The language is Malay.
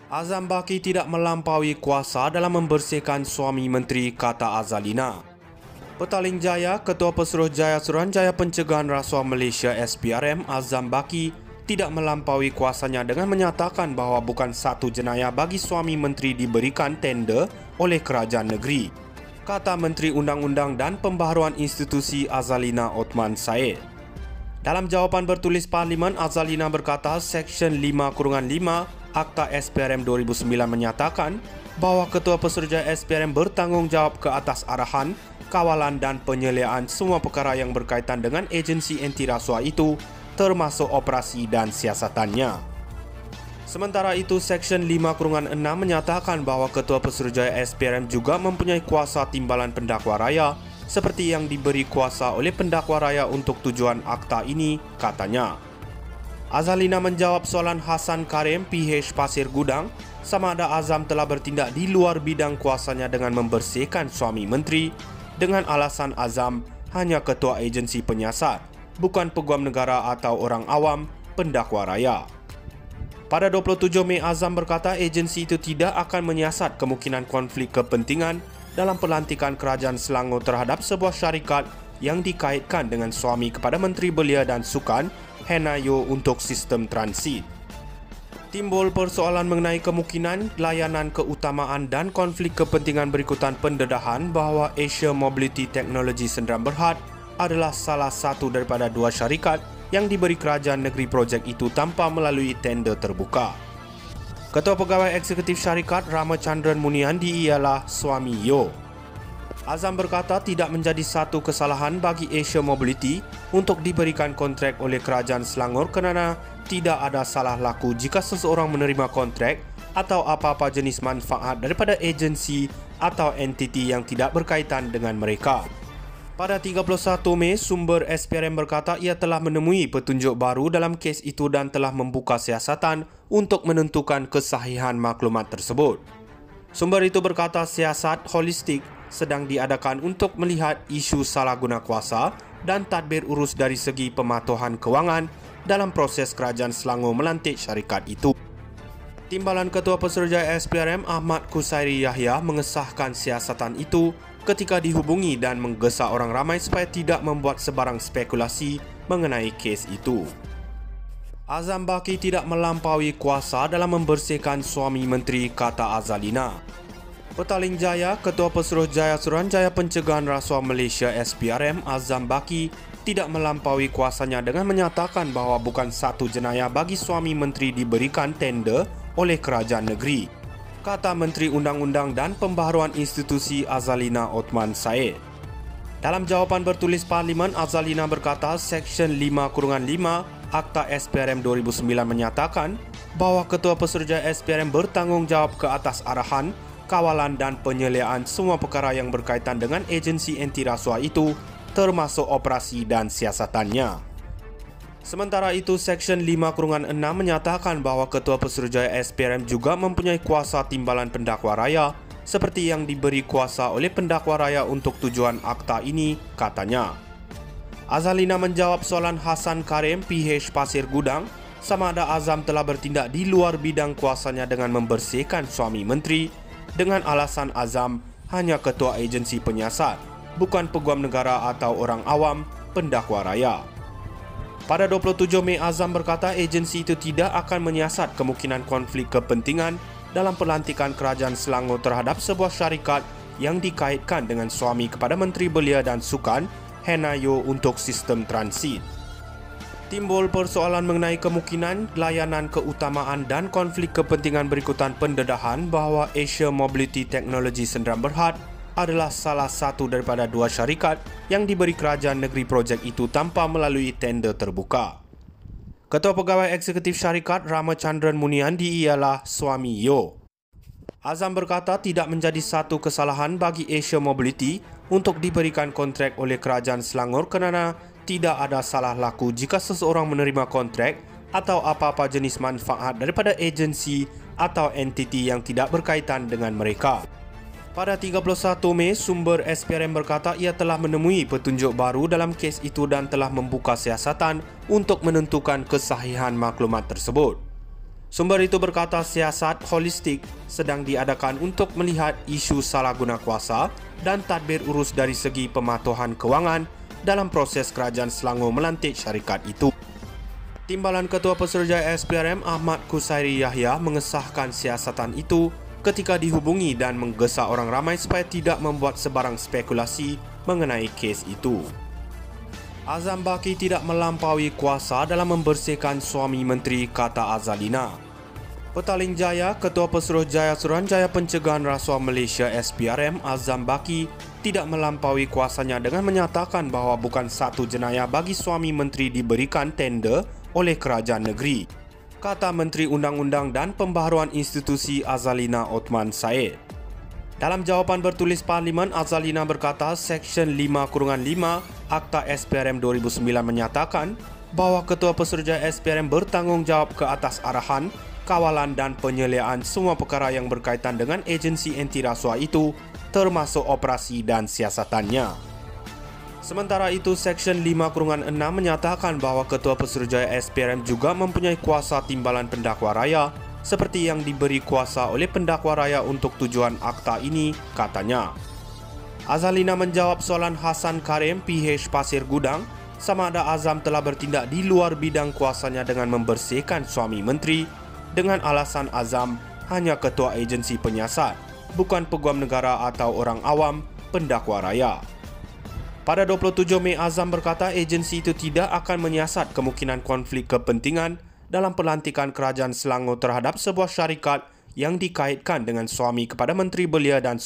Azam Baki tidak melampaui kuasa dalam membersihkan suami menteri, kata Azalina. Petaling Jaya, Ketua Pesuruhjaya Suruhanjaya Pencegahan Rasuah Malaysia SPRM Azam Baki tidak melampaui kuasanya dengan menyatakan bahawa bukan satu jenayah bagi suami menteri diberikan tender oleh kerajaan negeri, kata Menteri Undang-Undang dan Pembaharuan Institusi Azalina Othman Said. Dalam jawapan bertulis Parlimen, Azalina berkata Seksyen 5-5 Akta SPRM 2009 menyatakan bahawa Ketua Pesuruhjaya SPRM bertanggungjawab ke atas arahan, kawalan dan penyeliaan semua perkara yang berkaitan dengan agensi anti rasuah itu, termasuk operasi dan siasatannya. Sementara itu, Seksyen 5-6 menyatakan bahawa Ketua Pesuruhjaya SPRM juga mempunyai kuasa timbalan pendakwa raya seperti yang diberi kuasa oleh pendakwa raya untuk tujuan akta ini, katanya. Azalina menjawab soalan Hasan Karim, PH Pasir Gudang, sama ada Azam telah bertindak di luar bidang kuasanya dengan membersihkan suami menteri, dengan alasan Azam hanya ketua agensi penyiasat, bukan peguam negara atau orang awam, pendakwa raya. Pada 27 Mei, Azam berkata agensi itu tidak akan menyiasat kemungkinan konflik kepentingan dalam pelantikan kerajaan Selangor terhadap sebuah syarikat yang dikaitkan dengan suami kepada Menteri Belia dan Sukan, Hannah Yeoh, untuk sistem transit. Timbul persoalan mengenai kemungkinan layanan keutamaan dan konflik kepentingan berikutan pendedahan bahawa Asia Mobility Technology Sdn Bhd adalah salah satu daripada dua syarikat yang diberi kerajaan negeri projek itu tanpa melalui tender terbuka. Ketua Pegawai Eksekutif Syarikat Ramachandran Muniandi ialah suami Yeoh. Azam berkata tidak menjadi satu kesalahan bagi Asia Mobility untuk diberikan kontrak oleh kerajaan Selangor kerana tidak ada salah laku jika seseorang menerima kontrak atau apa-apa jenis manfaat daripada agensi atau entiti yang tidak berkaitan dengan mereka. Pada 31 Mei, sumber SPRM berkata ia telah menemui petunjuk baru dalam kes itu dan telah membuka siasatan untuk menentukan kesahihan maklumat tersebut. Sumber itu berkata siasat holistik sedang diadakan untuk melihat isu salah guna kuasa dan tadbir urus dari segi pematuhan kewangan dalam proses kerajaan Selangor melantik syarikat itu. Timbalan Ketua Pesuruhjaya SPRM Ahmad Kusairi Yahya mengesahkan siasatan itu ketika dihubungi dan menggesa orang ramai supaya tidak membuat sebarang spekulasi mengenai kes itu. Azam Baki tidak melampaui kuasa dalam membersihkan suami menteri, kata Azalina. Petaling Jaya, Ketua Pesuruhjaya Suruhanjaya Pencegahan Rasuah Malaysia SPRM Azam Baki tidak melampaui kuasanya dengan menyatakan bahawa bukan satu jenayah bagi suami menteri diberikan tender oleh kerajaan negeri, kata Menteri Undang-Undang dan Pembaharuan Institusi Azalina Othman Said. Dalam jawapan bertulis Parlimen, Azalina berkata Seksyen 5-5 Akta SPRM 2009 menyatakan bahawa Ketua Pesuruhjaya SPRM bertanggungjawab ke atas arahan, kawalan dan penyeliaan semua perkara yang berkaitan dengan agensi anti rasuah itu, termasuk operasi dan siasatannya. Sementara itu, Seksyen 5-6 menyatakan bahawa Ketua Pesuruhjaya SPRM juga mempunyai kuasa timbalan pendakwa raya seperti yang diberi kuasa oleh pendakwa raya untuk tujuan akta ini, katanya. Azalina menjawab soalan Hasan Karim, PH Pasir Gudang, sama ada Azam telah bertindak di luar bidang kuasanya dengan membersihkan suami menteri, dengan alasan Azam hanya ketua agensi penyiasat, bukan peguam negara atau orang awam, pendakwa raya. Pada 27 Mei, Azam berkata agensi itu tidak akan menyiasat kemungkinan konflik kepentingan dalam pelantikan kerajaan Selangor terhadap sebuah syarikat yang dikaitkan dengan suami kepada Menteri Belia dan Sukan, Hannah Yeoh, untuk sistem transit. Timbul persoalan mengenai kemungkinan layanan keutamaan dan konflik kepentingan berikutan pendedahan bahawa Asia Mobility Technology Sdn Bhd adalah salah satu daripada dua syarikat yang diberi kerajaan negeri projek itu tanpa melalui tender terbuka. Ketua Pegawai Eksekutif Syarikat Ramachandran Muniandi ialah suami Yeoh. Azam berkata tidak menjadi satu kesalahan bagi Asia Mobility untuk diberikan kontrak oleh kerajaan Selangor kerana tidak ada salah laku jika seseorang menerima kontrak atau apa-apa jenis manfaat daripada agensi atau entiti yang tidak berkaitan dengan mereka. Pada 31 Mei, sumber SPRM berkata ia telah menemui petunjuk baru dalam kes itu dan telah membuka siasatan untuk menentukan kesahihan maklumat tersebut. Sumber itu berkata siasat holistik sedang diadakan untuk melihat isu salah guna kuasa dan tadbir urus dari segi pematuhan kewangan dalam proses kerajaan Selangor melantik syarikat itu. Timbalan Ketua Pesuruhjaya SPRM Ahmad Kusairi Yahya mengesahkan siasatan itu ketika dihubungi dan menggesa orang ramai supaya tidak membuat sebarang spekulasi mengenai kes itu. Azam Baki tidak melampaui kuasa dalam membersihkan suami menteri, kata Azalina. Petaling Jaya, Ketua Pesuruhjaya Suruhanjaya Pencegahan Rasuah Malaysia SPRM Azam Baki tidak melampaui kuasanya dengan menyatakan bahawa bukan satu jenayah bagi suami menteri diberikan tender oleh kerajaan negeri, kata Menteri Undang-Undang dan Pembaharuan Institusi Azalina Othman Said. Dalam jawapan bertulis Parlimen, Azalina berkata Seksyen 5-5 Akta SPRM 2009 menyatakan bahawa Ketua Pesuruhjaya SPRM bertanggungjawab ke atas arahan, kawalan dan penyeliaan semua perkara yang berkaitan dengan agensi anti rasuah itu, termasuk operasi dan siasatannya. Sementara itu, Seksyen 5-6 menyatakan bahawa Ketua Pesuruhjaya SPRM juga mempunyai kuasa timbalan pendakwa raya seperti yang diberi kuasa oleh pendakwa raya untuk tujuan akta ini, katanya. Azalina menjawab soalan Hasan Karim, PH Pasir Gudang, sama ada Azam telah bertindak di luar bidang kuasanya dengan membersihkan suami menteri dengan alasan Azam hanya ketua agensi penyiasat, bukan peguam negara atau orang awam pendakwa raya. Pada 27 Mei, Azam berkata agensi itu tidak akan menyiasat kemungkinan konflik kepentingan dalam pelantikan kerajaan Selangor terhadap sebuah syarikat yang dikaitkan dengan suami kepada Menteri Belia dan